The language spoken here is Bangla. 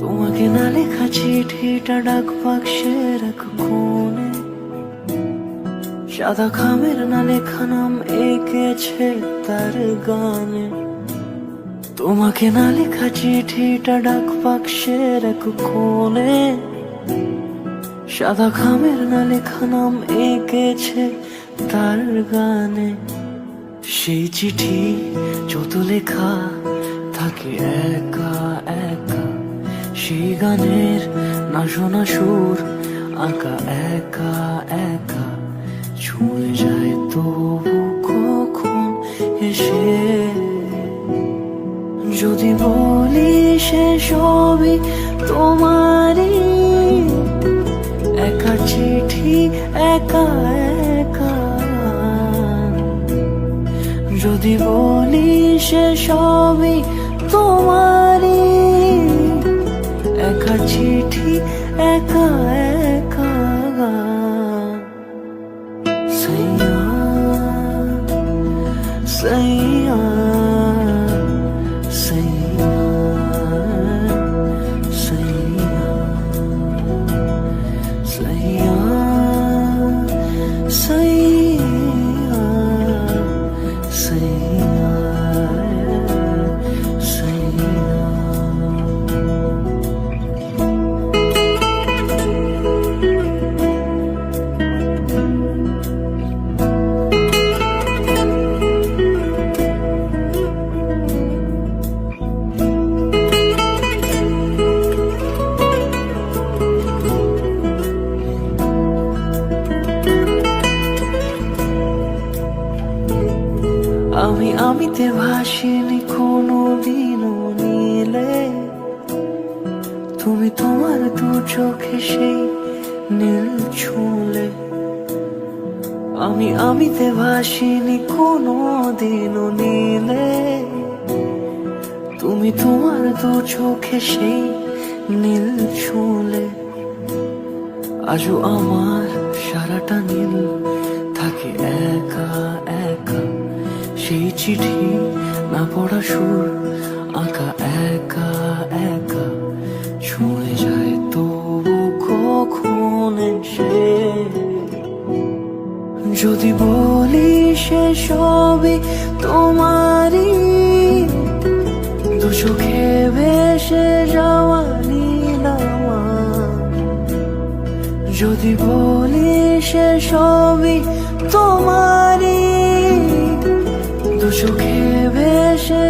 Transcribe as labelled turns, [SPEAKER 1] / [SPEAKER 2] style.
[SPEAKER 1] তোমাকে না লেখা চিঠিটা ডাক বাক্সের এক কোণে, সাদা খামের না লেখা নাম এঁকেছে তার গানে। তোমাকে না লেখা চিঠিটা ডাক বাক্সের এক কোণে, সাদা খামের না লেখা নাম এঁকেছে তার গানে। সেই চিঠি যত লেখা থাকে একা একা, সেই গানের না শোনা সুর আঁকা একা একা, ছুঁয়ে যায় তবু কখন এসে। যদি বলি সে সবই তোমারই, একা চিঠি একা একা। যদি বলি সে সবই তোমারই, একা চিঠি একা একা। সাইয়া সাইয়া সাইয়া সাইয়া সাইয়া সাইয়া সাইয়া সাইয়া। আমিতে ভাসিনি কোনো দিনও নীলে, তুমি তোমার দু চোখে সেই নীল ছুঁলে। আমিতে ভাসিনি কোনো দিনও নীলে, তুমি তোমার দু চোখে সেই নীল ছুঁলে। আজও আমার সারাটা নীল থাকে একা একা, সেই চিঠি না পড়া সুর আঁকা একা একা, ছুঁয়ে যায় তবু কখন এসে। যদি বলি সে সবই তোমারই, দু চোখে ভেসে যাওয়া নীলামা। যদি বলি সে সবই তোমারই, দু চোখে ভেসে